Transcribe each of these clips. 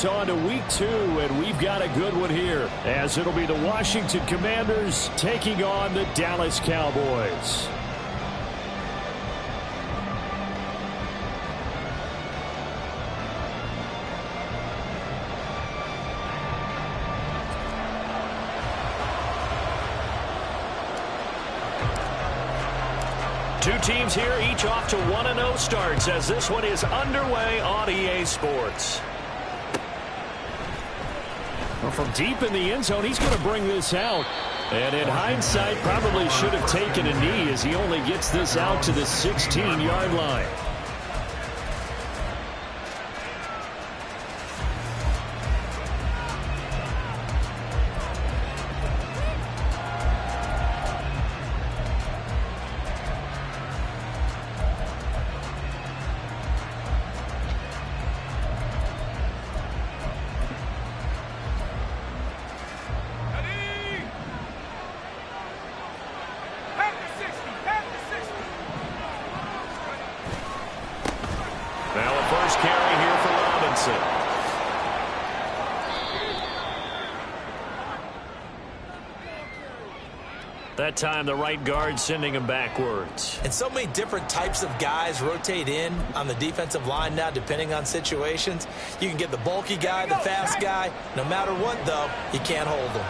It's on to week 2, and we've got a good one here, as it'll be the Washington Commanders taking on the Dallas Cowboys. Two teams here, each off to 1-0 starts, as this one is underway on EA Sports. Well, from deep in the end zone, he's going to bring this out. And in hindsight, probably should have taken a knee, as he only gets this out to the 16-yard line. That time, the right guard sending him backwards. And so many different types of guys rotate in on the defensive line now, depending on situations. You can get the bulky guy, the fast guy. No matter what, though, you can't hold him.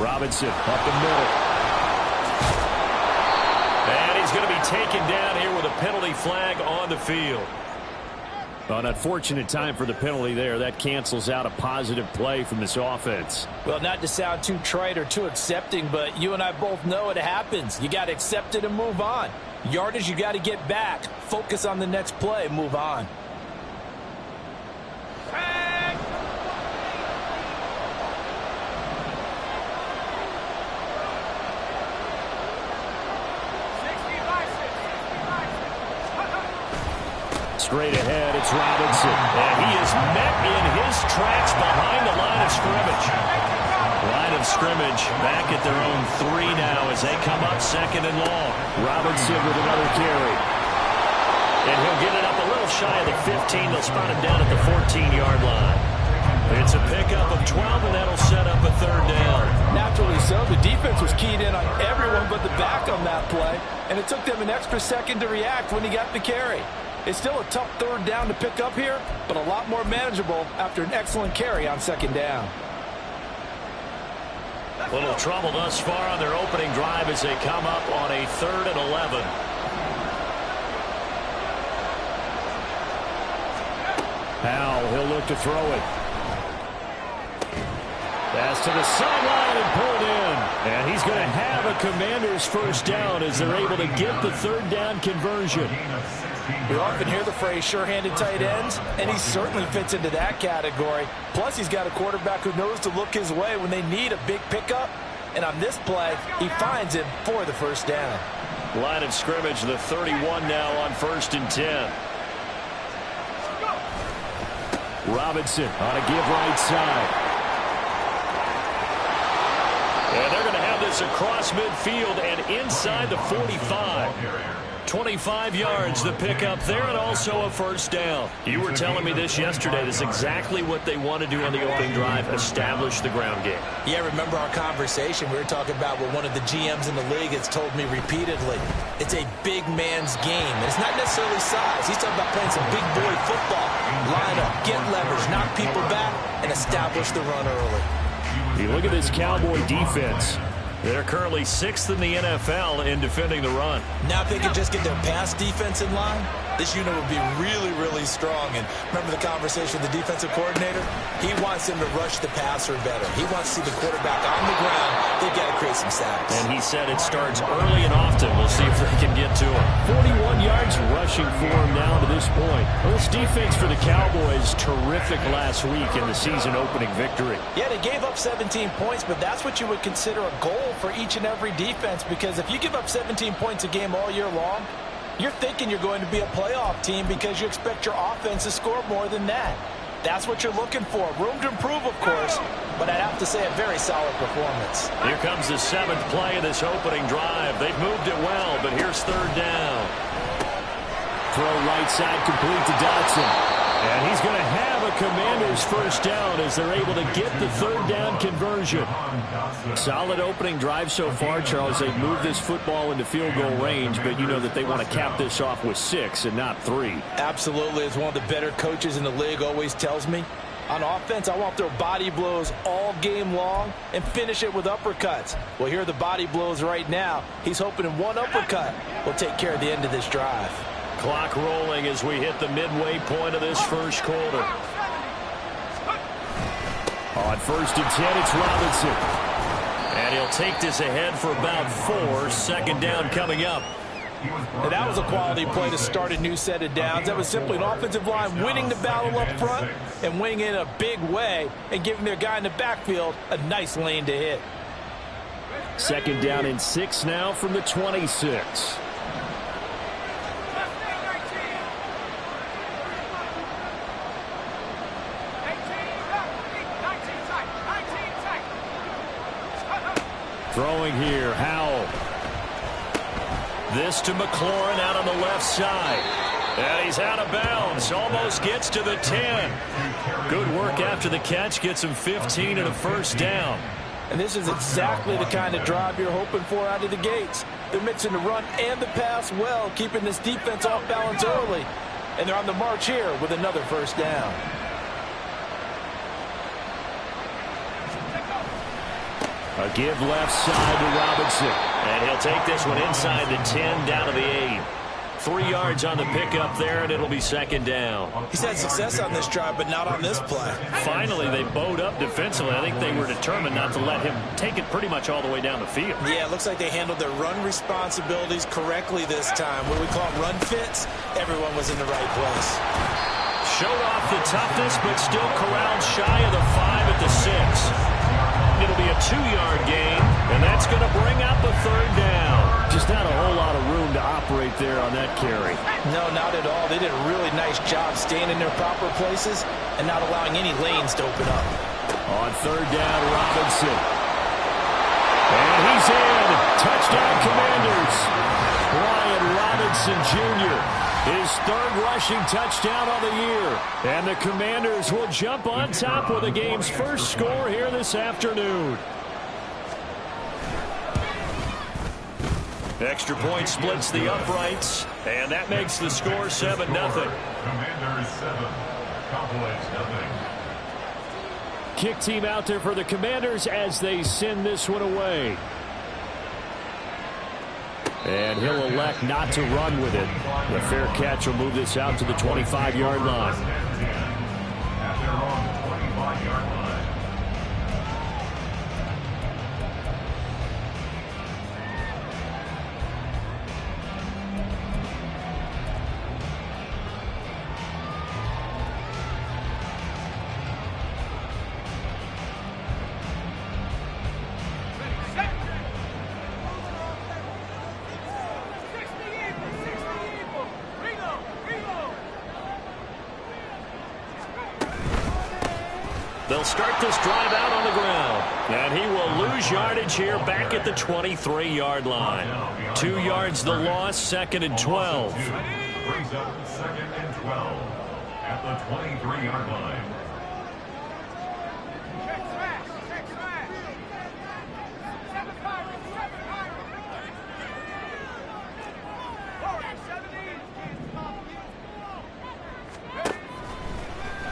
Robinson up the middle. And he's going to be taken down here with a penalty flag on the field. An unfortunate time for the penalty there. That cancels out a positive play from this offense. Well, not to sound too trite or too accepting, but you and I both know it happens. You got to accept it and move on. Yardage, you got to get back. Focus on the next play. Move on. Straight ahead, it's Robinson. And he is met in his tracks behind the line of scrimmage. Line of scrimmage back at their own 3 now as they come up second and long. Robinson with another carry. And he'll get it up a little shy of the 15. They'll spot him down at the 14-yard line. It's a pickup of 12, and that'll set up a 3rd down. Naturally so. The defense was keyed in on everyone but the back on that play, and it took them an extra second to react when he got the carry. It's still a tough 3rd down to pick up here, but a lot more manageable after an excellent carry on 2nd down. A little trouble thus far on their opening drive as they come up on a 3rd and 11. Powell, he'll look to throw it. Pass to the sideline and pulled in. And he's going to have a Commander's 1st down as they're able to get the 3rd down conversion. We often hear the phrase sure-handed tight ends, and he certainly fits into that category. Plus, he's got a quarterback who knows to look his way when they need a big pickup. And on this play, he finds him for the 1st down. Line of scrimmage, the 31 now on 1st and 10. Robinson on a give right side. And they're going to have this across midfield and inside the 45. 25 yards the pickup there, and also a 1st down. You were telling me this yesterday. This is exactly what they want to do on the opening drive, establish the ground game. Yeah, remember our conversation? We were talking about what one of the GMs in the league has told me repeatedly. It's a big man's game, and it's not necessarily size. He's talking about playing some big boy football. Line up, get leverage, knock people back, and establish the run early. You look at this Cowboy defense. They're currently 6th in the NFL in defending the run. Now if they could just get their pass defense in line, this unit would be really, really strong. And remember the conversation with the defensive coordinator? He wants them to rush the passer better. He wants to see the quarterback on the ground. They've got to create some sacks. And he said it starts early and often. We'll see if they can get to him. 41 yards rushing for him now to this point. Well, this defense for the Cowboys, terrific last week in the season opening victory. Yeah, they gave up 17 points, but that's what you would consider a goal for each and every defense, because if you give up 17 points a game all year long, you're thinking you're going to be a playoff team because you expect your offense to score more than that. That's what you're looking for. Room to improve, of course, but I'd have to say a very solid performance. Here comes the 7th play of this opening drive. They've moved it well, but here's 3rd down. Throw right side complete to Dotson. And he's going to have a Commanders first down as they're able to get the third down conversion. Solid opening drive so far, Charles. They've moved this football into field goal range, but you know that they want to cap this off with 6 and not 3. Absolutely. As one of the better coaches in the league always tells me, on offense, I want their body blows all game long and finish it with uppercuts. Well, here are the body blows right now. He's hoping in one uppercut will take care of the end of this drive. Clock rolling as we hit the midway point of this first quarter. On 1st and 10, it's Robinson. And he'll take this ahead for about 4. Second down coming up. And that was a quality play to start a new set of downs. That was simply an offensive line winning the battle up front and winning in a big way and giving their guy in the backfield a nice lane to hit. Second down and 6 now from the 26. Throwing here, Howell. This to McLaurin out on the left side. And he's out of bounds. Almost gets to the 10. Good work after the catch. Gets him 15 and a first down. And this is exactly the kind of drive you're hoping for out of the gates. They're mixing the run and the pass well, keeping this defense off balance early. And they're on the march here with another first down. A give left side to Robinson. And he'll take this one inside the 10 down to the 8. 3 yards on the pickup there, and it'll be second down. He's had success on this drive, but not on this play. Finally, they bowed up defensively. I think they were determined not to let him take it pretty much all the way down the field. Yeah, it looks like they handled their run responsibilities correctly this time. What do we call it, run fits? Everyone was in the right place. Showed off the toughness, but still corralled shy of the 5 at the 6. It'll be a 2-yard gain, and that's going to bring up a third down. Just not a whole lot of room to operate there on that carry. No, not at all. They did a really nice job staying in their proper places and not allowing any lanes to open up. On third down, Robinson. And he's in. Touchdown, Commanders. Brian Robinson Jr., his 3rd rushing touchdown on the year. And the Commanders will jump on top with the game's first score here this afternoon. Extra point splits the uprights, and that makes the score 7-0. Commanders 7, Cowboys 0. Kick team out there for the Commanders as they send this one away. And he'll elect not to run with it. The fair catch will move this out to the 25-yard line. At their own 25-yard line. They'll start this drive out on the ground. And he will lose yardage here back at the 23-yard line. 2 yards the loss, 2nd and 12. Brings up 2nd and 12 at the 23-yard line.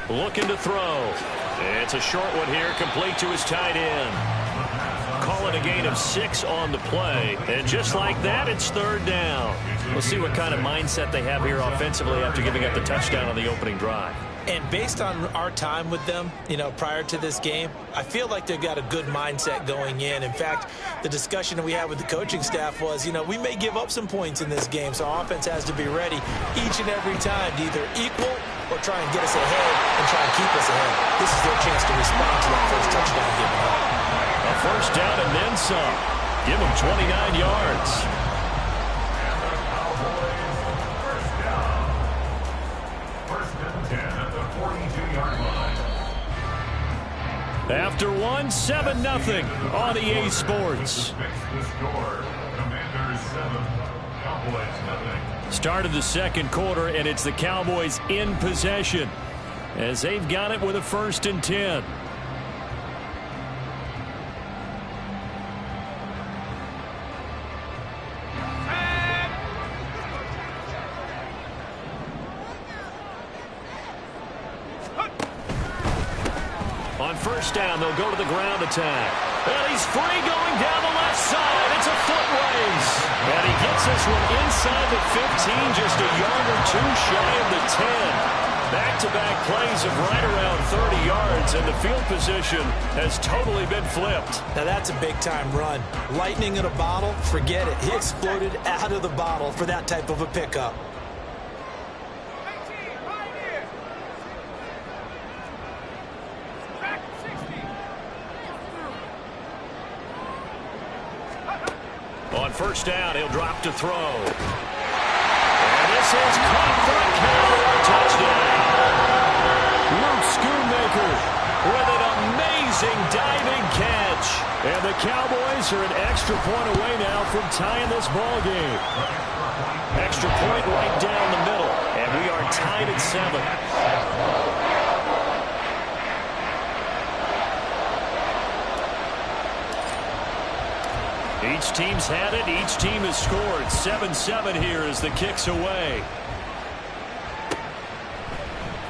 Looking to throw. It's a short one here, complete to his tight end. Call it a gain of 6 on the play. And just like that, it's 3rd down. We'll see what kind of mindset they have here offensively after giving up the touchdown on the opening drive. And based on our time with them, prior to this game, I feel like they've got a good mindset going in. In fact, the discussion that we had with the coaching staff was, we may give up some points in this game, so our offense has to be ready each and every time to either equal or try and get us ahead and try and keep us ahead. This is their chance to respond to that first touchdown given up. A first down and then some. Give them 29 yards. After one, 7-0 on EA Sports. The score, Commanders 7, Cowboys 0. Start of the second quarter, and it's the Cowboys in possession as they've got it with a 1st and 10. On 1st down, they'll go to the ground attack. And he's free going down the left side. It's a foot race. And he gets this one inside the 15, just a yard or two shy of the 10. Back-to-back plays of right around 30 yards, and the field position has totally been flipped. Now that's a big-time run. Lightning in a bottle, forget it. He exploded out of the bottle for that type of a pickup. On 1st down, he'll drop to throw. And this is caught for a Cowboy touchdown. Luke Schoonmaker with an amazing diving catch. And the Cowboys are an extra point away now from tying this ball game. Extra point right down the middle. And we are tied at 7. Each team's had it. Each team has scored. 7-7 here as the kick's away.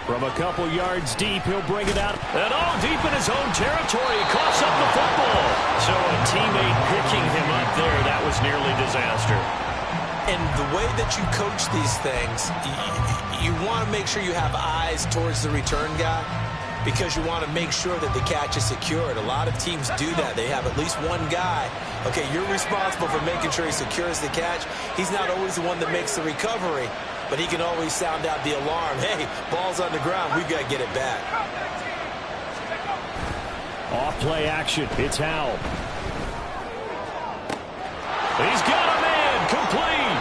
From a couple yards deep, he'll bring it out. And deep in his own territory. He coughs up the football. So a teammate picking him up there, that was nearly disaster. And the way that you coach these things, you want to make sure you have eyes towards the return guy, because you want to make sure that the catch is secured. A lot of teams do that. They have at least one guy. Okay, you're responsible for making sure he secures the catch. He's not always the one that makes the recovery, but he can always sound out the alarm. Hey, ball's on the ground. We've got to get it back. Off play action. It's Howell. He's got a man. Complete.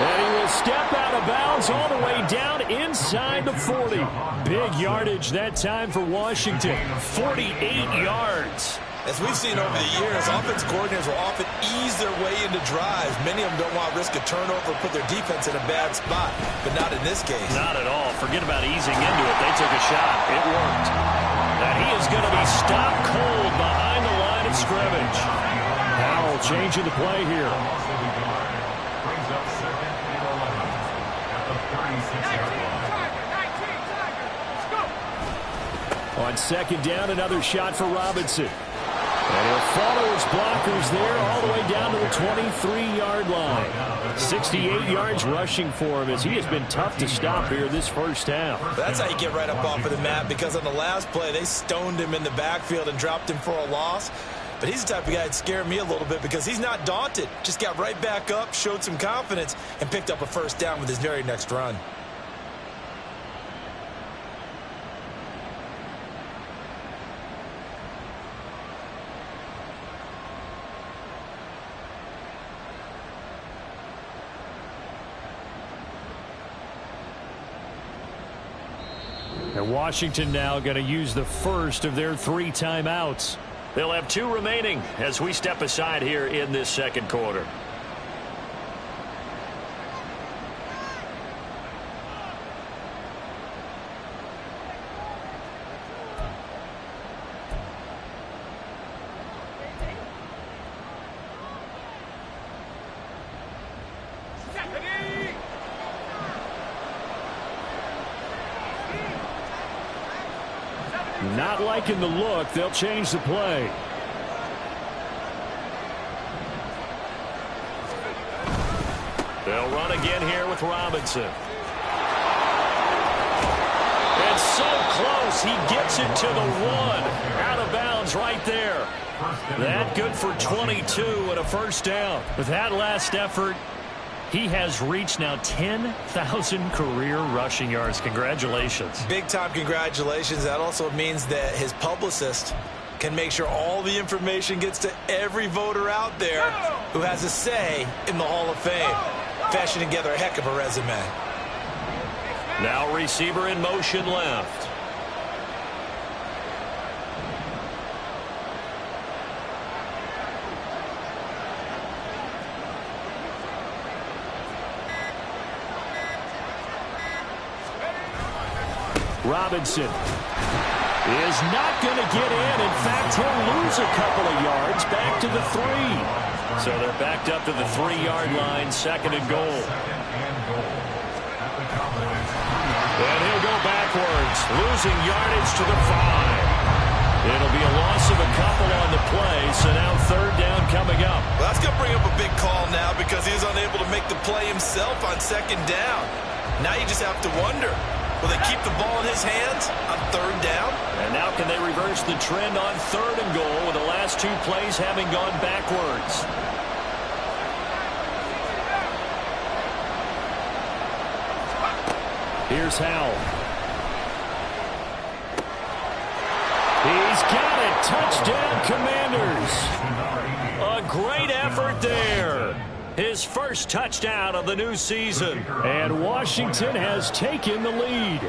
And he will step out of bounds all the way down inside the 40. Big yardage that time for Washington. 48 yards. As we've seen over the years, offense coordinators will often ease their way into drives. Many of them don't want to risk a turnover or put their defense in a bad spot, but not in this case. Not at all. Forget about easing into it. They took a shot. It worked. And he is going to be stopped cold behind the line of scrimmage. Howell changing the play here. Brings up 2nd and 11 at the 36-yard line. On 2nd down, another shot for Robinson. And he'll follow his blockers there all the way down to the 23-yard line. 68 yards rushing for him as he has been tough to stop here this 1st half. That's how you get right up off of the mat, because on the last play, they stoned him in the backfield and dropped him for a loss. But he's the type of guy that scared me a little bit because he's not daunted. Just got right back up, showed some confidence, and picked up a 1st down with his very next run. And Washington now going to use the first of their 3 timeouts. They'll have 2 remaining as we step aside here in this 2nd quarter. Not liking the look. They'll change the play. They'll run again here with Robinson. And so close. He gets it to the 1. Out of bounds right there. That good for 22 and a 1st down. With that last effort, he has reached now 10,000 career rushing yards. Congratulations. Big-time congratulations. That also means that his publicist can make sure all the information gets to every voter out there who has a say in the Hall of Fame. Fashioning together a heck of a resume. Now receiver in motion left. Robinson is not going to get in. In fact, he'll lose a couple of yards back to the 3. So they're backed up to the 3-yard line, 2nd and goal. And he'll go backwards, losing yardage to the 5. It'll be a loss of a couple on the play, so now 3rd down coming up. Well, that's going to bring up a big call now because he was unable to make the play himself on 2nd down. Now you just have to wonder, will they keep the ball in his hands on 3rd down? And now can they reverse the trend on 3rd and goal with the last 2 plays having gone backwards? Here's Howell. He's got it. Touchdown, Commanders. A great effort there. His first touchdown of the new season. And Washington has taken the lead.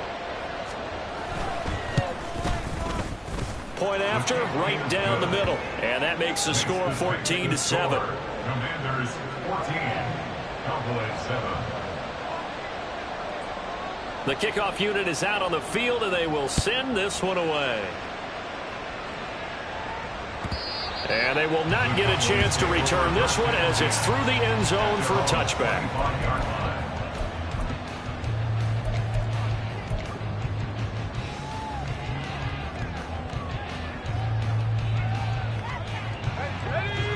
Point after, right down the middle. And that makes the score 14-7. Commanders 14, Cowboys 7. The kickoff unit is out on the field, and they will send this one away. And they will not get a chance to return this one as it's through the end zone for a touchback.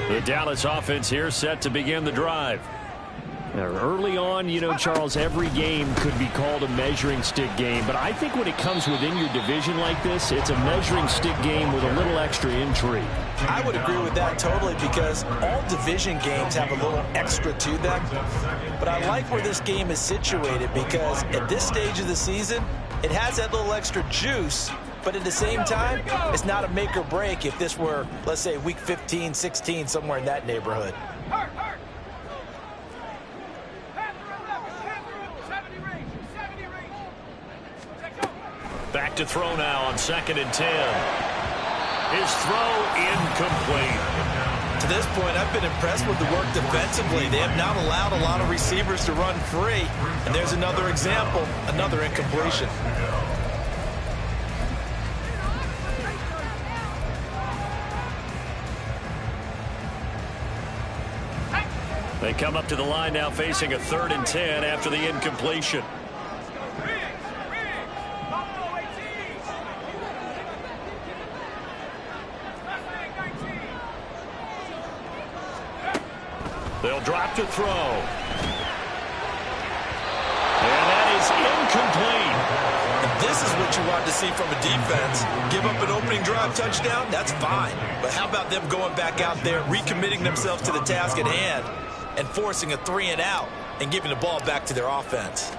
The Dallas offense here set to begin the drive. Now, early on, you know, Charles, every game could be called a measuring stick game. But I think when it comes within your division like this, it's a measuring stick game with a little extra intrigue. I would agree with that totally because all division games have a little extra to them. But I like where this game is situated because at this stage of the season, it has that little extra juice. But at the same time, it's not a make or break if this were, let's say, week 15, 16, somewhere in that neighborhood. Back to throw now on 2nd and 10. His throw incomplete. To this point, I've been impressed with the work defensively. They have not allowed a lot of receivers to run free. And there's another example, another incompletion. They come up to the line now facing a 3rd and 10 after the incompletion. They'll drop to throw. And that is incomplete. And this is what you want to see from a defense. Give up an opening drive touchdown, that's fine. But how about them going back out there, recommitting themselves to the task at hand, and forcing a 3 and out and giving the ball back to their offense?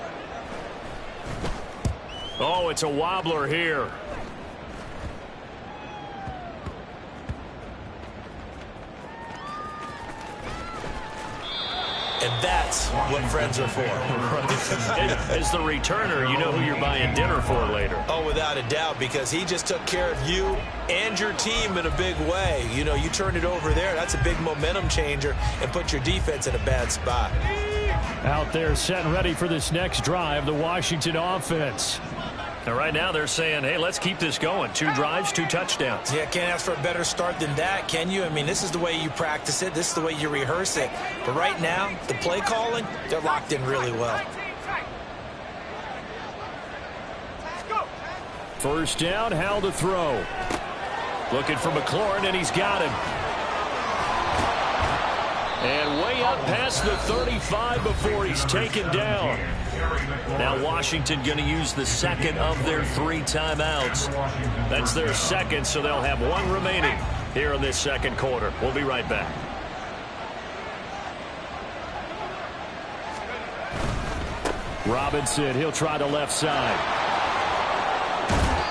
Oh, it's a wobbler here. And that's what friends are for. As the returner, you know who you're buying dinner for later. Oh, without a doubt, because he just took care of you and your team in a big way. You know, you turn it over there, that's a big momentum changer and put your defense in a bad spot. Out there set and ready for this next drive, the Washington offense. And right now they're saying, hey, let's keep this going. 2 drives, 2 touchdowns. Yeah, can't ask for a better start than that, can you? I mean, this is the way you practice it. This is the way you rehearse it. But right now, the play calling, they're locked in really well. First down, Howell to throw. Looking for McLaurin, and he's got him. And way up past the 35 before he's taken down. Now Washington going to use the second of their 3 timeouts. That's their second, so they'll have 1 remaining here in this second quarter. We'll be right back. Robinson, he'll try the left side.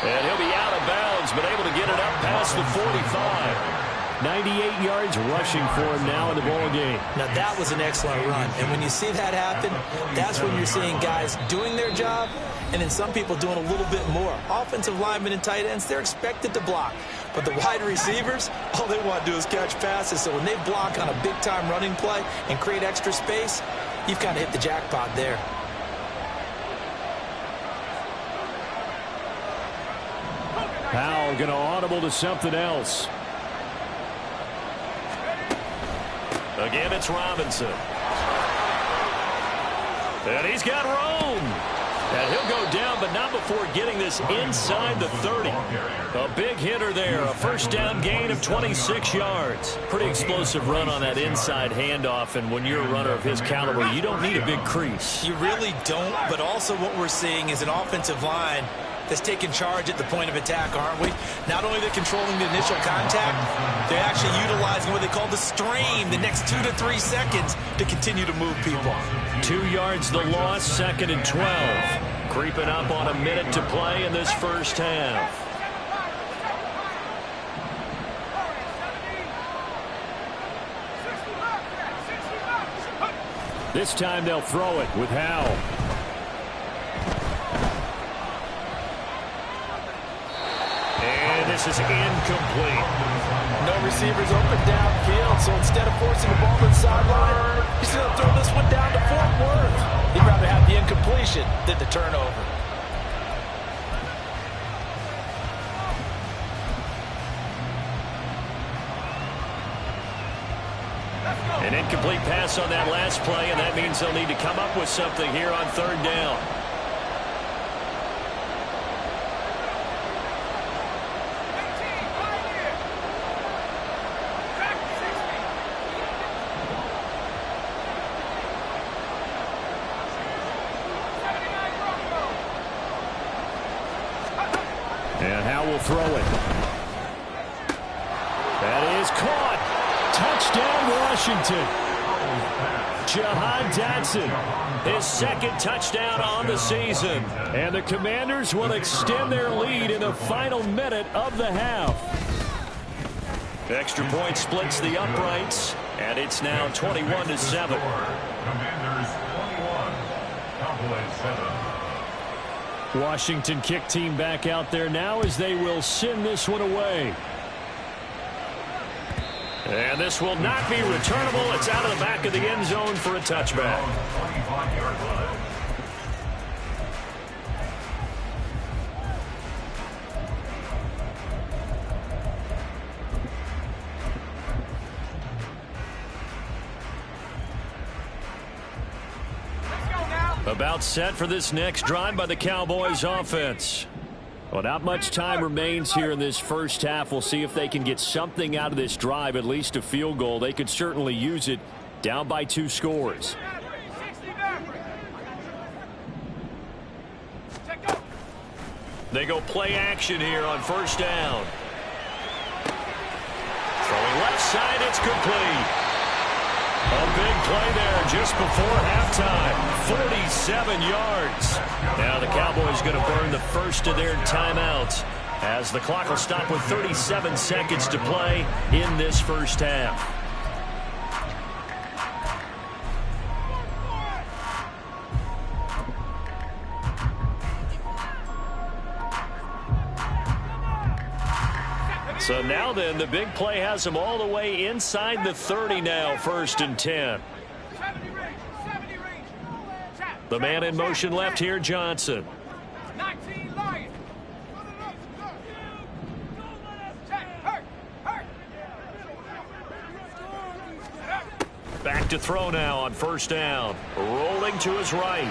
And he'll be out of bounds, but able to get it up past the 45. 98 yards rushing for him now in the ball game. Now, that was an excellent run. And when you see that happen, that's when you're seeing guys doing their job and then some people doing a little bit more. Offensive linemen and tight ends, they're expected to block. But the wide receivers, all they want to do is catch passes. So when they block on a big-time running play and create extra space, you've kind of hit the jackpot there. Powell going to audible to something else. Again, it's Robinson. And he's got room. And he'll go down, but not before getting this inside the 30. A big hitter there. A first down gain of 26 yards. Pretty explosive run on that inside handoff. And when you're a runner of his caliber, you don't need a big crease. You really don't, but also what we're seeing is an offensive line that's taking charge at the point of attack, aren't we? Not only they're controlling the initial contact, they're actually utilizing what they call the strain, the next 2 to 3 seconds to continue to move people. 2 yards the loss, 2nd and 12. Creeping up on a minute to play in this first half. This time they'll throw it with Howell. And this is incomplete. No receivers open downfield, so instead of forcing the ball to the sideline, he's going to throw this one down to Fort Worth. He'd rather have the incompletion than the turnover. An incomplete pass on that last play, and that means they'll need to come up with something here on 3rd down. And Howell will throw it. That is caught. Touchdown, Washington. Jahan Dotson, his 2nd touchdown on the season. And the Commanders will extend their lead in the final minute of the half. Extra point splits the uprights, and it's now 21-7. Commanders 21, Cowboys 7. Washington kick team back out there now as they will send this one away. And this will not be returnable. It's out of the back of the end zone for a touchback. 25-yard line. About set for this next drive by the Cowboys offense. Well, not much time remains here in this first half. We'll see if they can get something out of this drive, at least a field goal. They could certainly use it, down by 2 scores. They go play action here on 1st down. Throwing left side, it's complete. A big play there just before halftime. 47 yards. Now the Cowboys going to burn the first of their timeouts as the clock will stop with 37 seconds to play in this first half. So now then, the big play has them all the way inside the 30 now, 1st and 10. The man in motion left here, Johnson. Back to throw now on 1st down. Rolling to his right.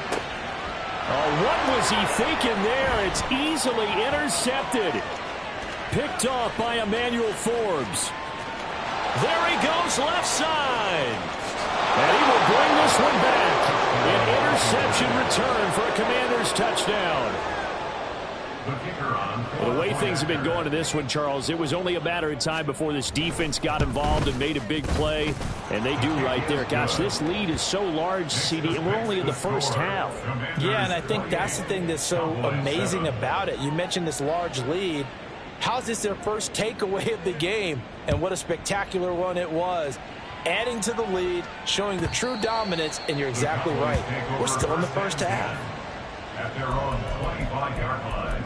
Oh, what was he thinking there? It's easily intercepted. Picked off by Emmanuel Forbes. There he goes, left side. And he will bring this one back. An interception return for a Commanders touchdown. Well, the way things have been going to this one, Charles, it was only a matter of time before this defense got involved and made a big play. And they do right there. Gosh, this lead is so large, CD, and we're only in the first half. Yeah, and I think that's the thing that's so amazing about it. You mentioned this large lead. How's this their first takeaway of the game? And what a spectacular one it was. Adding to the lead, showing the true dominance, and you're exactly right. We're still in the first half. At their own 25-yard line.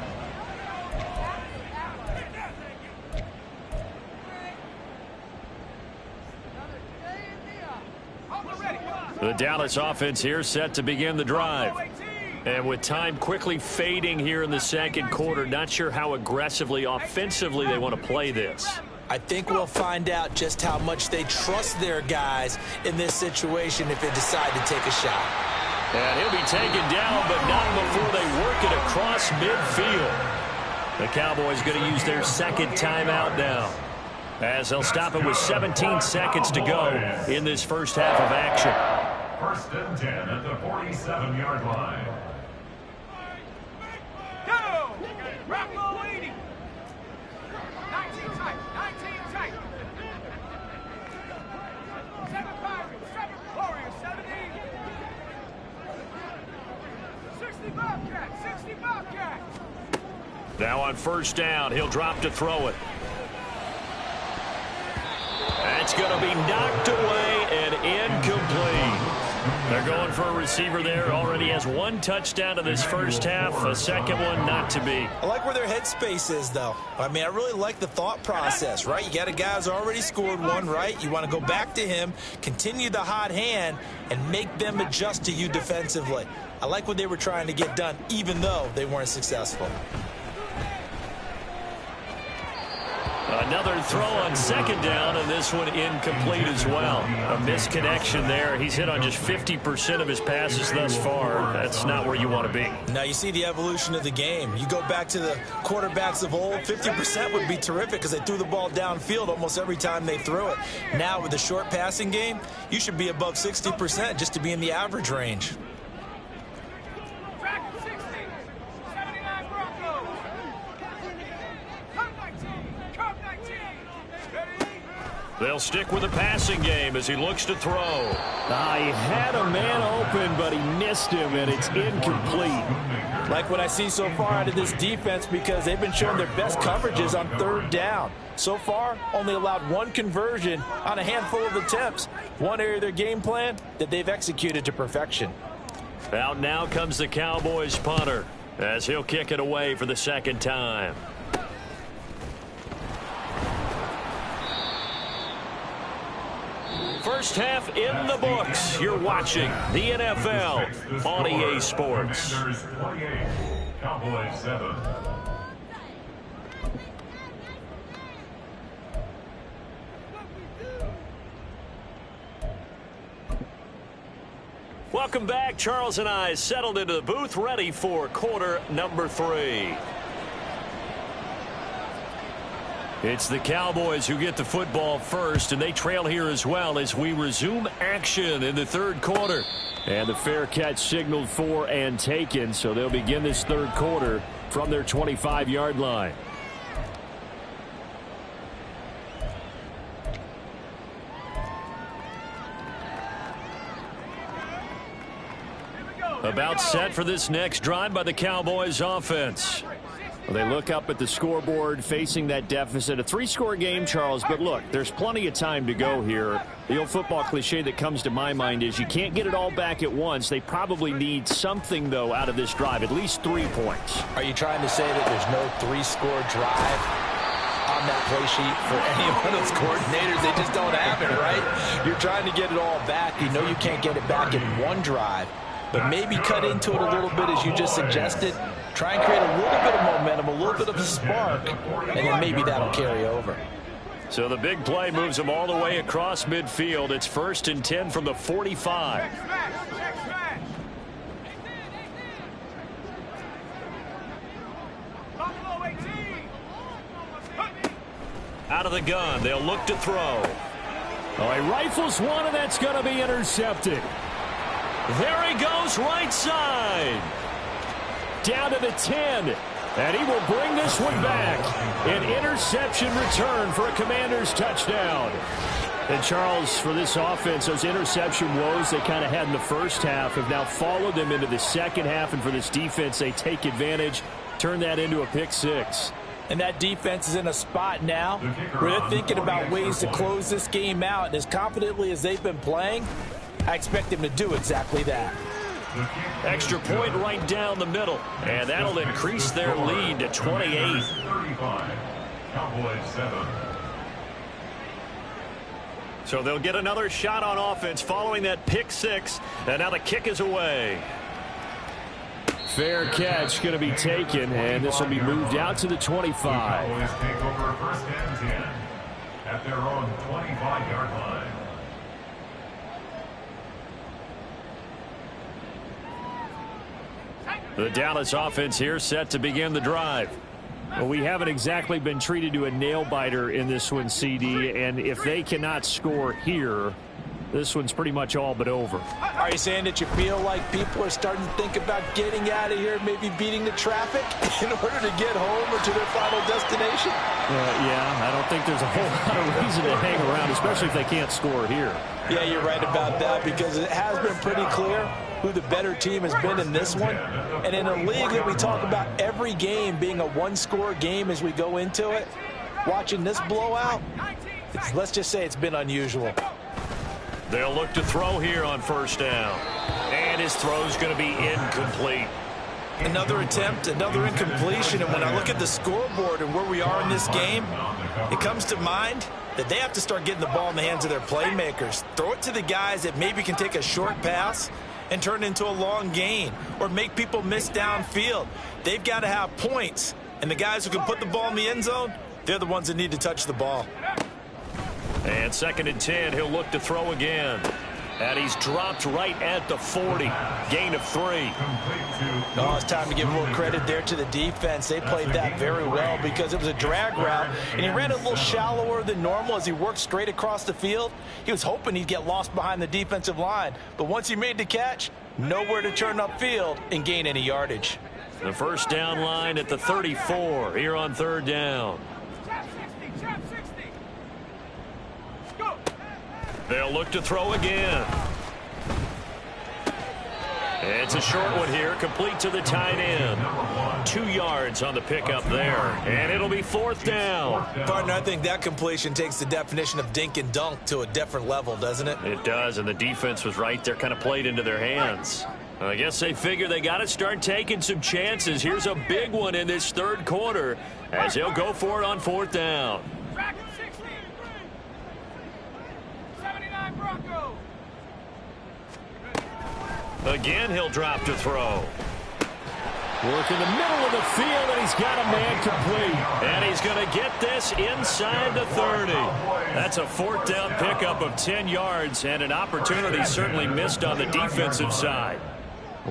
The Dallas offense here set to begin the drive. And with time quickly fading here in the second quarter, not sure how aggressively, offensively they want to play this. I think we'll find out just how much they trust their guys in this situation if they decide to take a shot. And he'll be taken down, but not before they work it across midfield. The Cowboys going to use their second timeout now, as they'll stop it with 17 seconds to go in this first half of action. 1st and 10 at the 47-yard line. Go! Bravo 80. 19 tight. 19 tight. 7 Pirates. 7 Warriors. 70. 60 Bobcats. 60 Bobcats. Now on first down, he'll drop to throw it. That's going to be knocked away and incomplete. They're going for a receiver there. Already has one touchdown in this first half. A second one not to be. I like where their headspace is, though. I mean, I really like the thought process, right? You got a guy who's already scored one, right? You want to go back to him, continue the hot hand, and make them adjust to you defensively. I like what they were trying to get done, even though they weren't successful. Another throw on second down, and this one incomplete as well. A misconnection there. He's hit on just 50% of his passes thus far. That's not where you want to be. Now you see the evolution of the game. You go back to the quarterbacks of old, 50% would be terrific because they threw the ball downfield almost every time they threw it. Now with the short passing game, you should be above 60% just to be in the average range. They'll stick with the passing game as he looks to throw. He had a man open, but he missed him, and it's incomplete. Like what I see so far out of this defense, because they've been showing their best coverages on third down. So far, only allowed one conversion on a handful of attempts. One area of their game plan that they've executed to perfection. Out now comes the Cowboys punter as he'll kick it away for the second time. First half in the books. You're watching the NFL on EA Sports. Cowboys 7. Welcome back. Charles and I settled into the booth, ready for quarter number 3. It's the Cowboys who get the football first, and they trail here as well as we resume action in the third quarter. And the fair catch signaled for and taken, so they'll begin this third quarter from their 25-yard line. About set for this next drive by the Cowboys offense. Well, they look up at the scoreboard facing that deficit. A 3-score game, Charles, but look, there's plenty of time to go here. The old football cliche that comes to my mind is you can't get it all back at once. They probably need something, though, out of this drive, at least 3 points. Are you trying to say that there's no 3-score drive on that play sheet for any one of those coordinators? They just don't have it, right? You're trying to get it all back. You know you can't get it back in one drive, but maybe cut into it a little bit as you just suggested. Try and create a little bit of momentum, a little bit of a spark, and then maybe that'll carry over. So the big play moves them all the way across midfield. It's 1st and 10 from the 45. Out of the gun, they'll look to throw. Oh, he rifles one, and that's going to be intercepted. There he goes, right side. Down to the 10, and he will bring this one back. An interception return for a Commanders touchdown. And Charles, for this offense, those interception woes they kind of had in the first half have now followed them into the second half, and for this defense, they take advantage, turn that into a pick 6. And that defense is in a spot now where they're thinking about ways to close this game out, and as confidently as they've been playing, I expect them to do exactly that. Extra point right down the middle, and that'll increase their lead to 28. 35. Cowboys 7. So they'll get another shot on offense following that pick 6, and now the kick is away. Fair catch going to be taken, and this will be moved out to the 25. Cowboys take over first and 10 at their own 25-yard line. The Dallas offense here set to begin the drive. Well, we haven't exactly been treated to a nail-biter in this one, CD, and if they cannot score here, this one's pretty much all but over. Are you saying that you feel like people are starting to think about getting out of here, maybe beating the traffic in order to get home or to their final destination? Yeah, I don't think there's a whole lot of reason to hang around, especially if they can't score here. Yeah, you're right about that, because it has been pretty clear who the better team has been in this one. And in a league that we talk about every game being a one-score game as we go into it, watching this blowout, let's just say it's been unusual. They'll look to throw here on first down. And his throw's going to be incomplete. Another attempt, another incompletion, and when I look at the scoreboard and where we are in this game, it comes to mind that they have to start getting the ball in the hands of their playmakers. Throw it to the guys that maybe can take a short pass and turn it into a long gain or make people miss downfield. They've got to have points, and the guys who can put the ball in the end zone, they're the ones that need to touch the ball. And 2nd and 10, he'll look to throw again. And he's dropped right at the 40. Gain of 3. Oh, it's time to give a little credit there to the defense. They played that very well because it was a drag route, and he ran a little shallower than normal as he worked straight across the field. He was hoping he'd get lost behind the defensive line, but once he made the catch, nowhere to turn upfield and gain any yardage. The first down line at the 34 here on 3rd down. They'll look to throw again. It's a short one here, complete to the tight end. 2 yards on the pickup there, and it'll be 4th down. Partner, I think that completion takes the definition of dink and dunk to a different level, doesn't it? It does, and the defense was right there, kind of played into their hands. I guess they figure they got to start taking some chances. Here's a big one in this 3rd quarter as they'll go for it on 4th down. Again, he'll drop to throw. Work in the middle of the field, and he's got a man complete. And he's going to get this inside the 30. That's a 4th down pickup of 10 yards, and an opportunity certainly missed on the defensive side.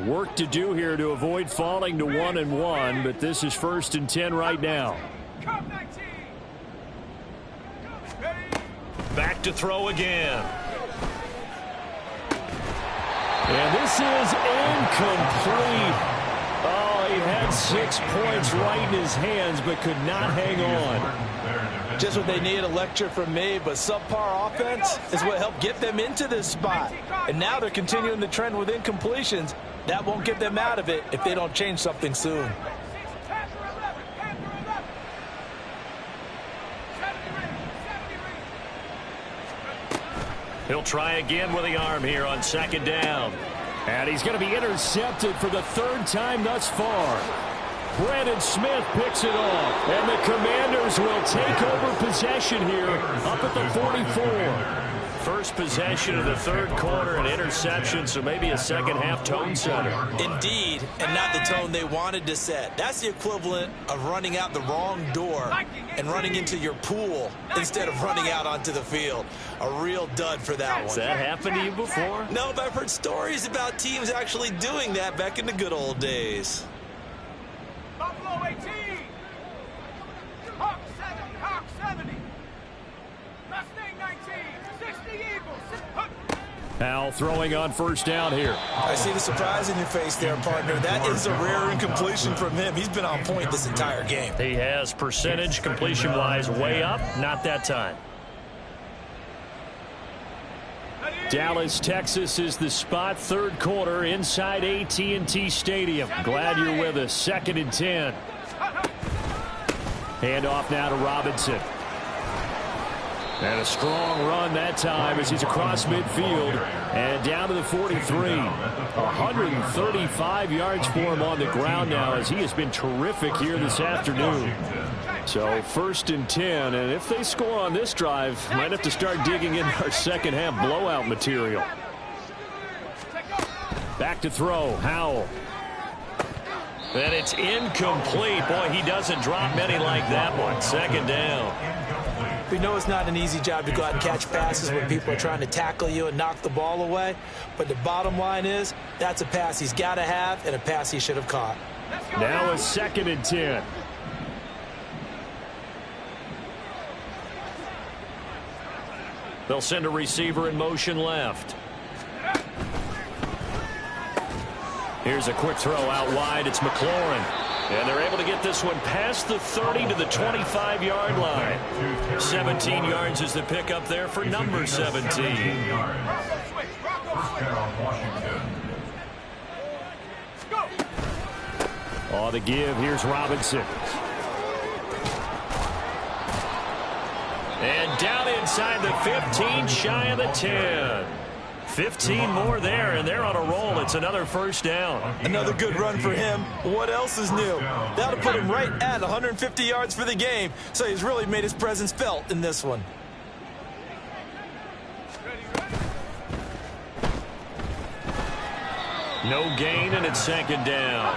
Work to do here to avoid falling to 1-1, but this is 1st and 10 right now. Back to throw again. And this is incomplete. Oh, he had 6 points right in his hands, but could not hang on. Just what they need, a lecture from me, but subpar offense is what helped get them into this spot. And now they're continuing the trend with incompletions. That won't get them out of it if they don't change something soon. He'll try again with the arm here on 2nd down. And he's going to be intercepted for the 3rd time thus far. Brandon Smith picks it off. And the Commanders will take over possession here up at the 44. First possession of the 3rd quarter, an interception, so maybe a second-half tone setter. Indeed, and not the tone they wanted to set. That's the equivalent of running out the wrong door and running into your pool instead of running out onto the field. A real dud for that one. Has that happened to you before? No, but I've heard stories about teams actually doing that back in the good old days. Buffalo 18. Hawk 70. Mustang 19. 60 Eagles. Now throwing on 1st down here. I see the surprise in your face there, partner. That is a rare incompletion from him. He's been on point this entire game. He has percentage completion-wise way up. Not that time. Dallas, Texas is the spot. 3rd quarter inside AT&T Stadium. Glad you're with us. 2nd and 10. Hand off now to Robinson. And a strong run that time as he's across midfield and down to the 43. 135 yards for him on the ground now as he has been terrific here this afternoon. So 1st and 10, and if they score on this drive, might have to start digging into our second-half blowout material. Back to throw, Howell. And it's incomplete. Boy, he doesn't drop many like that one. Second down. We know it's not an easy job to go out and catch passes when people are trying to tackle you and knock the ball away. But the bottom line is, that's a pass he's got to have and a pass he should have caught. Now a 2nd and 10. They'll send a receiver in motion left. Here's a quick throw out wide. It's McLaurin. And they're able to get this one past the 30 to the 25-yard line. 17 yards is the pickup there for number 17. On the give, here's Robinson. And down inside the 15, shy of the 10. 15 more there, and they're on a roll. It's another first down. Another good run for him. What else is new? That'll put him right at 150 yards for the game, so he's really made his presence felt in this one. No gain, and it's 2nd down.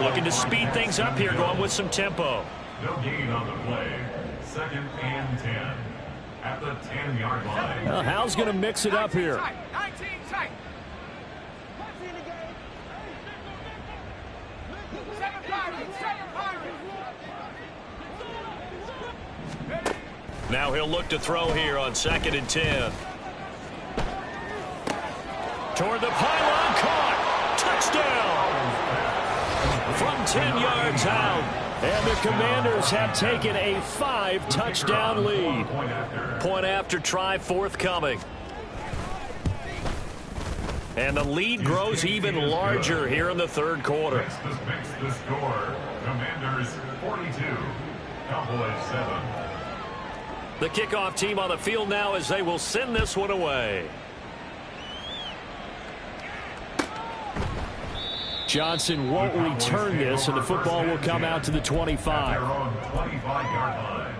Looking to speed things up here, going with some tempo. No gain on the play. 2nd and 10. At the 10-yard line. Well, Hal's going to mix it up here. 19 tight. 7 Pirates. Now he'll look to throw here on 2nd and 10. Toward the pylon, caught. Touchdown. From 10 yards out. And the Commanders have taken a 5-touchdown lead. Point after try forthcoming. And the lead grows even larger here in the 3rd quarter. Makes the score. Commanders 42. Cowboys 7. The kickoff team on the field now as they will send this one away. Johnson won't return this, and the football will come out to the 25. Their own 25-yard line.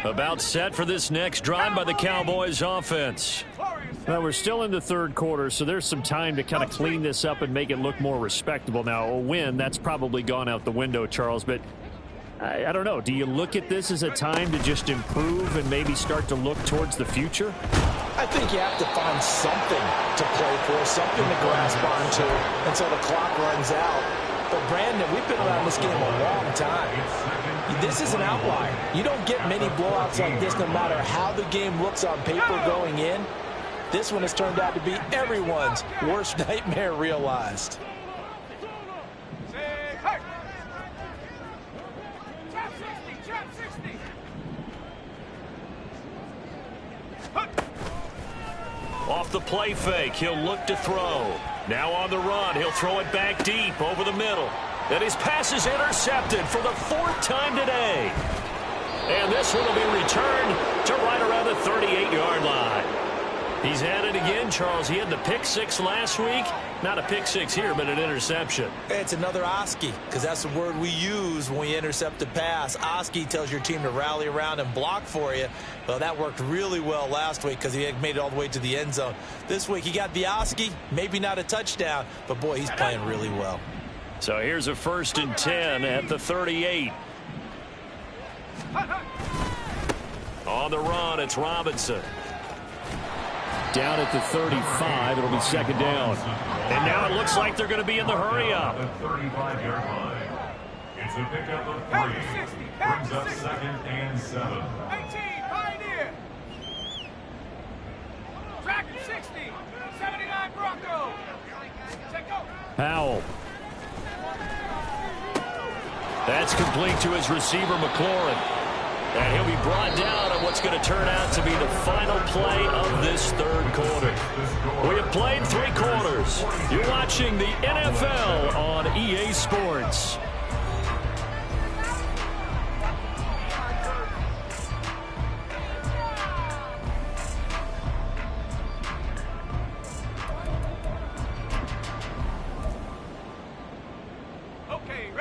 About set for this next drive by the Cowboys offense. Well, we're still in the 3rd quarter, so there's some time to kind of clean this up and make it look more respectable. Now, a win, that's probably gone out the window, Charles, but I don't know. Do you look at this as a time to just improve and maybe start to look towards the future? I think you have to find something to play for, something to grasp onto until the clock runs out. But, Brandon, we've been around this game a long time. This is an outlier. You don't get many blowouts like this no matter how the game looks on paper going in. This one has turned out to be everyone's worst nightmare realized. Off the play fake, he'll look to throw. Now on the run, he'll throw it back deep over the middle. And his pass is intercepted for the 4th time today. And this one will be returned to right around the 38-yard line. He's had it again, Charles. He had the pick 6 last week. Not a pick 6 here, but an interception. It's another Oski, because that's the word we use when we intercept a pass. Oski tells your team to rally around and block for you. Well, that worked really well last week because he had made it all the way to the end zone. This week he got the Oski, maybe not a touchdown, but boy, he's playing really well. So here's a 1st and 10 at the 38. On the run, it's Robinson. Down at the 35, it'll be 2nd down. And now it looks like they're going to be in the hurry-up. The 35-yard line. It's a pickup of 3. Brings up 2nd and 7. 18, Pioneer. Track 60, 79 Bronco. Check out. Howell. That's complete to his receiver, McLaurin. And he'll be brought down on what's going to turn out to be the final play of this 3rd quarter. We have played 3 quarters. You're watching the NFL on EA Sports.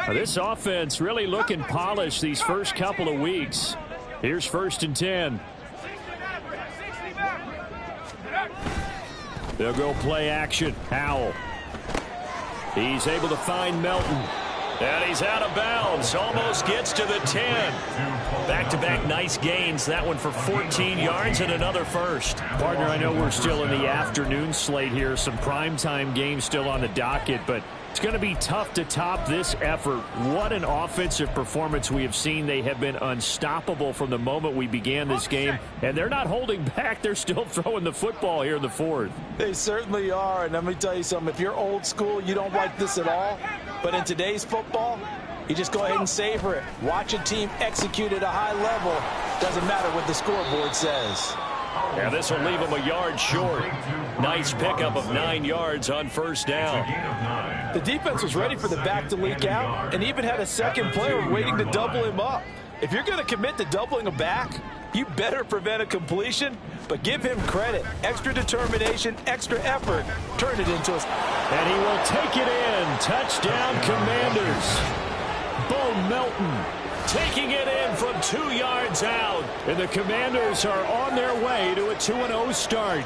This offense really looking polished these first couple of weeks. Here's 1st and 10. They'll go play action. Howell. He's able to find Melton. And he's out of bounds. Almost gets to the 10. Back-to-back nice gains. That one for 14 yards and another first. Partner, I know we're still in the afternoon slate here. Some primetime games still on the docket, but it's going to be tough to top this effort. What an offensive performance we have seen. They have been unstoppable from the moment we began this game, and they're not holding back. They're still throwing the football here in the 4th. They certainly are, and let me tell you something. If you're old school, you don't like this at all. But in today's football, you just go ahead and savor it. Watch a team execute at a high level. Doesn't matter what the scoreboard says. Yeah, this will leave them a yard short. Nice pickup of 9 yards on 1st down. The defense was ready for the back to leak out and even had a second player waiting to double him up. If you're going to commit to doubling a back, you better prevent a completion, but give him credit. Extra determination, extra effort. Turn it into a... And he will take it in. Touchdown, Commanders. Bo Melton taking it in from 2 yards out. And the Commanders are on their way to a 2-0 start.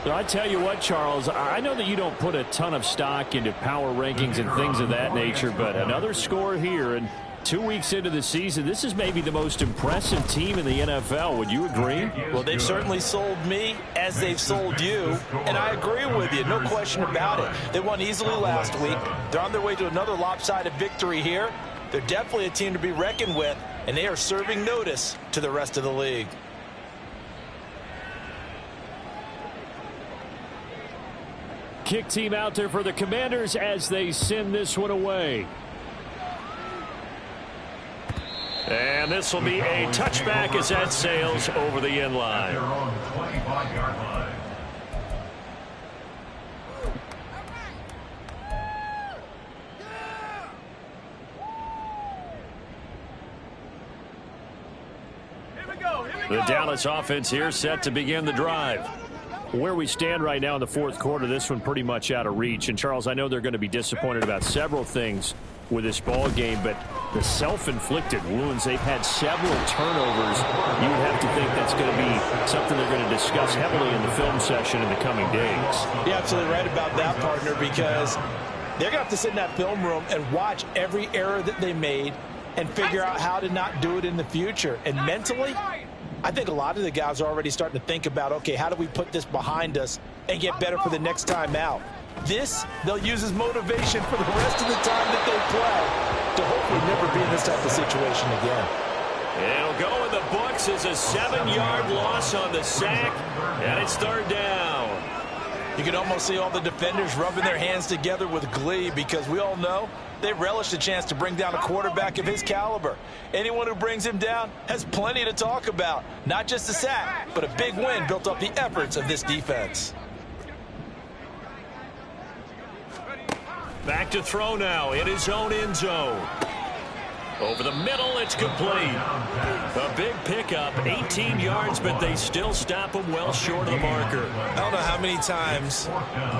So I tell you what, Charles, I know that you don't put a ton of stock into power rankings and things of that nature, but another score here, and 2 weeks into the season, this is maybe the most impressive team in the NFL. Would you agree? Well, they've certainly sold me as they've sold you, and I agree with you, no question about it. They won easily last week. They're on their way to another lopsided victory here. They're definitely a team to be reckoned with, and they are serving notice to the rest of the league. Kick team out there for the Commanders as they send this one away. And this will be a touchback as that sails over the end line. The Dallas offense here set to begin the drive. Where we stand right now in the 4th quarter, this one pretty much out of reach. And, Charles, I know they're going to be disappointed about several things with this ball game, but the self-inflicted wounds, they've had several turnovers. You would have to think that's going to be something they're going to discuss heavily in the film session in the coming days. You're absolutely right about that, partner, because they're going to have to sit in that film room and watch every error that they made and figure out how to not do it in the future. And mentally, I think a lot of the guys are already starting to think about, okay, how do we put this behind us and get better for the next time out? This, they'll use as motivation for the rest of the time that they play to hopefully never be in this type of situation again. It'll go in the books as a 7-yard loss on the sack, and it's 3rd down. You can almost see all the defenders rubbing their hands together with glee because we all know they relish the chance to bring down a quarterback of his caliber. Anyone who brings him down has plenty to talk about. Not just a sack, but a big win built off the efforts of this defense. Back to throw now in his own end zone. Over the middle, it's complete. A big pickup, 18 yards, but they still stop him well short of the marker. I don't know how many times,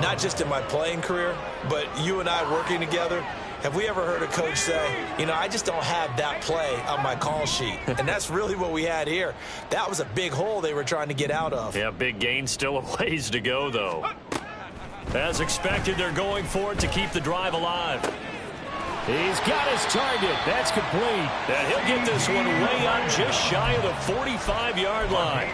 not just in my playing career, but you and I working together, have we ever heard a coach say, you know, I just don't have that play on my call sheet? And that's really what we had here. That was a big hole they were trying to get out of. Yeah, big gain, still a ways to go, though. As expected, they're going for it to keep the drive alive. He's got his target. That's complete. And he'll get this one way up just shy of the 45-yard line.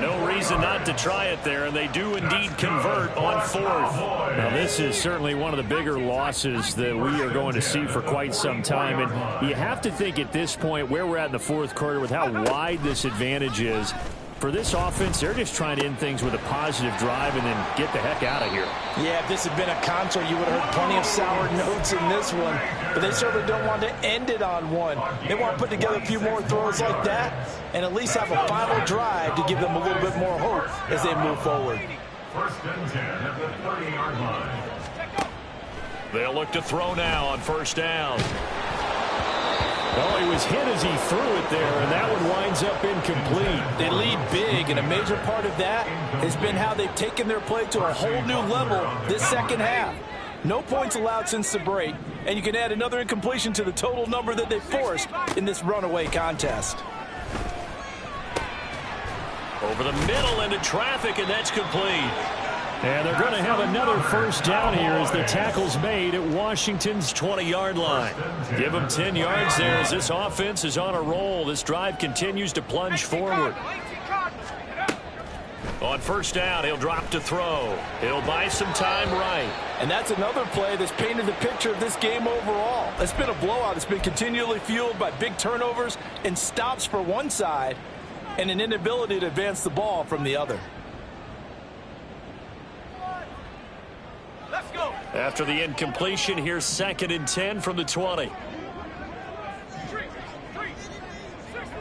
No reason not to try it there, and they do indeed convert on 4th. Now, this is certainly one of the bigger losses that we are going to see for quite some time. And you have to think at this point where we're at in the 4th quarter with how wide this advantage is. For this offense, they're just trying to end things with a positive drive and then get the heck out of here. Yeah, if this had been a concert, you would have heard plenty of sour notes in this one. But they certainly don't want to end it on one. They want to put together a few more throws like that and at least have a final drive to give them a little bit more hope as they move forward. 1st and 10 at the 30-yard line. They'll look to throw now on 1st down. Oh, he was hit as he threw it there, and that one winds up incomplete. They lead big, and a major part of that has been how they've taken their play to a whole new level this 2nd half. No points allowed since the break, and you can add another incompletion to the total number that they forced in this runaway contest. Over the middle into traffic, and that's complete. And they're going to have another first down here as the tackle's made at Washington's 20-yard line. Give them 10 yards there as this offense is on a roll. This drive continues to plunge forward. On first down, he'll drop to throw. He'll buy some time right. And that's another play that's painted the picture of this game overall. It's been a blowout. It's been continually fueled by big turnovers and stops for one side and an inability to advance the ball from the other. Let's go. After the incompletion, here's 2nd and 10 from the 20. 60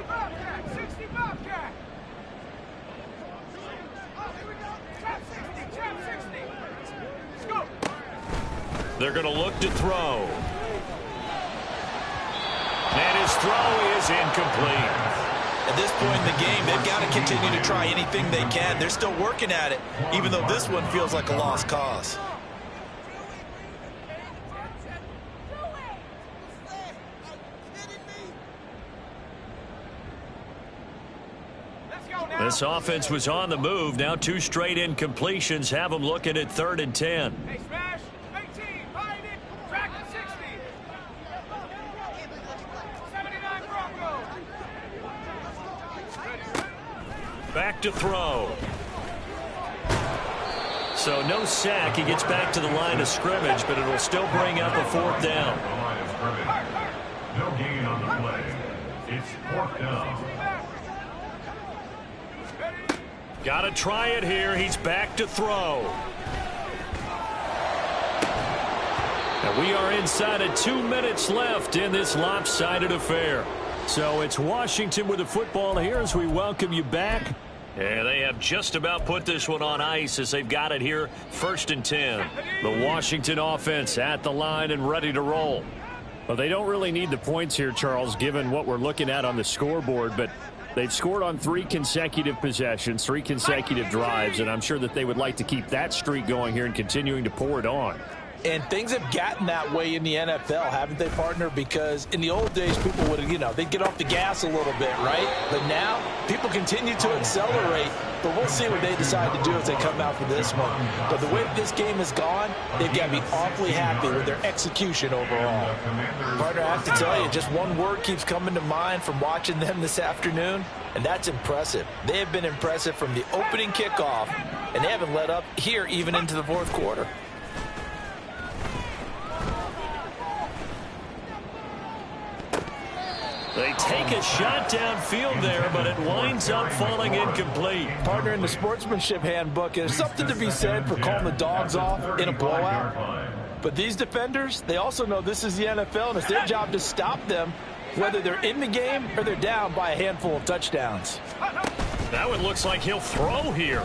Bobcat. 60 Bobcat. Trap 60. Trap 60. Let's go. They're going to look to throw. And his throw is incomplete. At this point in the game, they've got to continue to try anything they can. They're still working at it, even though this one feels like a lost cause. This offense was on the move. Now 2 straight incompletions have them looking at 3rd and 10. Hey, smash. 18. Behind it. Track at 60. 79 Bronco. Back to throw. So no sack. He gets back to the line of scrimmage, but it'll still bring up a 4th down. The line of scrimmage. No gain on the play. It's 4th down. Got to try it here. He's back to throw. And we are inside of 2 minutes left in this lopsided affair. So it's Washington with the football here as we welcome you back. And they have just about put this one on ice as they've got it here. 1st and 10. The Washington offense at the line and ready to roll. Well, they don't really need the points here, Charles, given what we're looking at on the scoreboard, but they've scored on 3 consecutive possessions, 3 consecutive drives, and I'm sure that they would like to keep that streak going here and continuing to pour it on. And things have gotten that way in the NFL, haven't they, partner? Because in the old days, people would, they'd get off the gas a little bit, right? But now, people continue to accelerate, but we'll see what they decide to do as they come out for this one. But the way this game has gone, they've got to be awfully happy with their execution overall. Partner, I have to tell you, just one word keeps coming to mind from watching them this afternoon, and that's impressive. They have been impressive from the opening kickoff, and they haven't let up here even into the 4th quarter. They take a shot downfield there, but it winds up falling incomplete. Partner, in the sportsmanship handbook, there's something to be said for calling the dogs off in a blowout. But these defenders, they also know this is the NFL, and it's their job to stop them, whether they're in the game or they're down by a handful of touchdowns. That one looks like he'll throw here.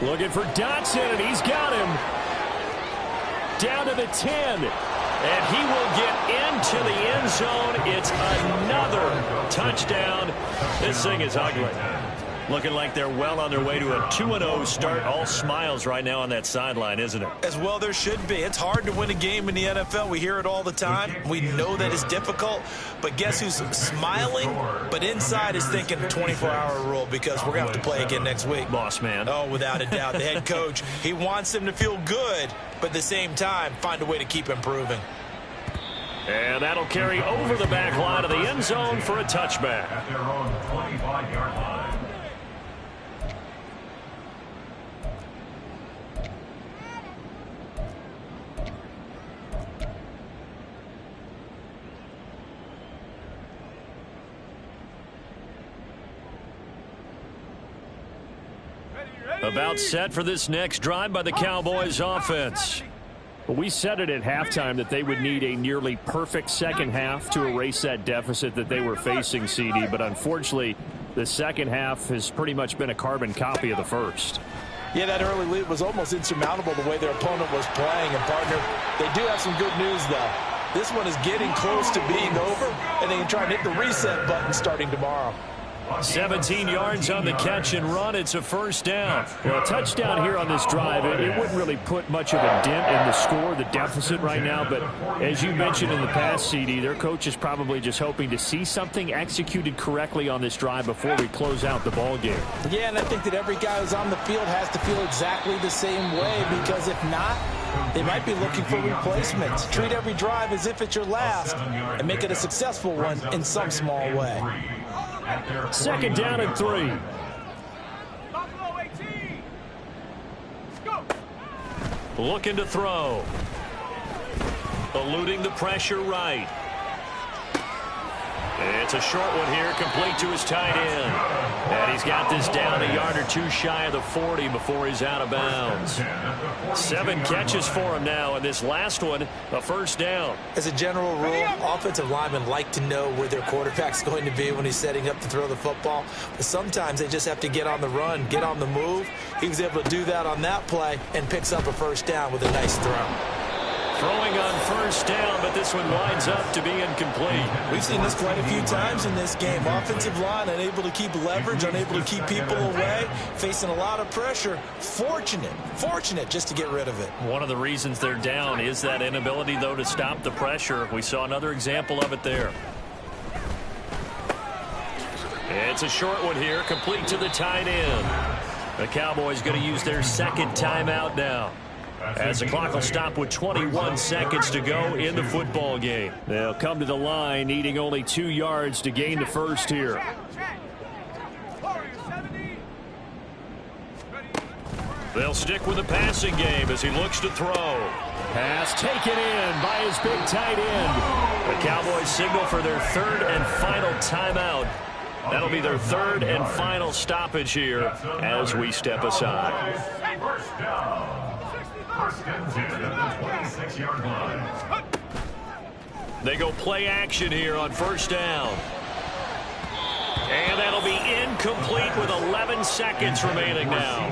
Looking for Dotson, and he's got him. Down to the 10. And he will get into the end zone. It's another touchdown. This thing is ugly. Looking like they're well on their way to a 2-0 start. All smiles right now on that sideline, isn't it? As well there should be. It's hard to win a game in the NFL. We hear it all the time. We know that it's difficult. But guess who's smiling? But inside is thinking 24-hour rule because we're going to have to play again next week. Boss man. Oh, without a doubt. The head coach, he wants them to feel good, but at the same time, find a way to keep improving. And that'll carry over the back line of the end zone for a touchback. At their own 25-yard line. About set for this next drive by the Cowboys offense. We said it at halftime that they would need a nearly perfect second half to erase that deficit that they were facing, CD, but unfortunately the second half has pretty much been a carbon copy of the first. Yeah, that early lead was almost insurmountable the way their opponent was playing. And, partner, they do have some good news, though. This one is getting close to being over, and they can try and hit the reset button starting tomorrow. 17 yards on the catch and run. It's a first down. Well, a touchdown here on this drive, it wouldn't really put much of a dent in the score, the deficit right now. But as you mentioned in the past, CD, their coach is probably just hoping to see something executed correctly on this drive before we close out the ball game. Yeah, and I think that every guy who's on the field has to feel exactly the same way, because if not, they might be looking for replacements. Treat every drive as if it's your last and make it a successful one in some small way. Second down and 3. Buffalo 18. Go. Looking to throw. Eluding the pressure right. It's a short one here, complete to his tight end. And he's got this down a yard or two shy of the 40 before he's out of bounds. 7 catches for him now, and this last one, a first down. As a general rule, offensive linemen like to know where their quarterback's going to be when he's setting up to throw the football. But sometimes they just have to get on the run, get on the move. He was able to do that on that play and picks up a first down with a nice throw. Throwing on first down, but this one winds up to be incomplete. We've seen this quite a few times in this game. Offensive line unable to keep leverage, unable to keep people away, facing a lot of pressure. Fortunate just to get rid of it. One of the reasons they're down is that inability, though, to stop the pressure. We saw another example of it there. It's a short one here, complete to the tight end. The Cowboys going to use their second timeout now, as the clock will stop with 21 seconds to go in the football game. They'll come to the line, needing only 2 yards to gain the first here. They'll stick with the passing game as he looks to throw. Pass taken in by his big tight end. The Cowboys signal for their third and final timeout. That'll be their third and final stoppage here as we step aside. First down. First and 10 at the 26-yard line. They go play action here on first down. And that'll be incomplete with 11 seconds remaining now.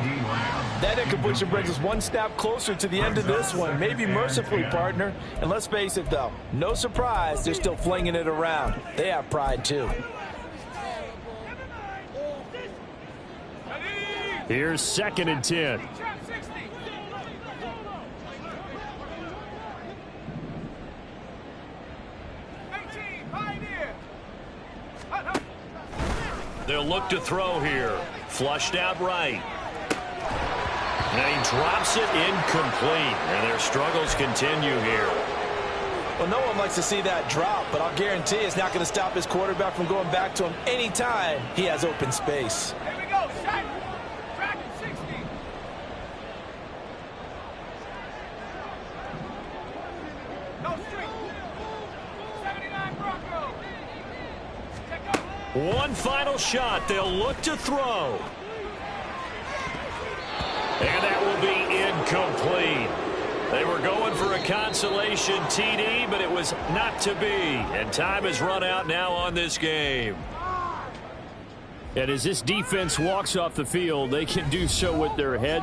That incompletion brings us one step closer to the end of this one. Maybe mercifully, partner. And let's face it, though, no surprise, they're still flinging it around. They have pride, too. Here's second and 10. They'll look to throw here. Flushed out right. And he drops it incomplete. And their struggles continue here. Well, no one likes to see that drop, but I'll guarantee it's not going to stop his quarterback from going back to him anytime he has open space. Here we go. Shot. Track at 60. No street. 79 Bronco. Check up. One final shot. They'll look to throw. And that will be incomplete. They were going for a consolation TD, but it was not to be. And time has run out now on this game. And as this defense walks off the field, they can do so with their heads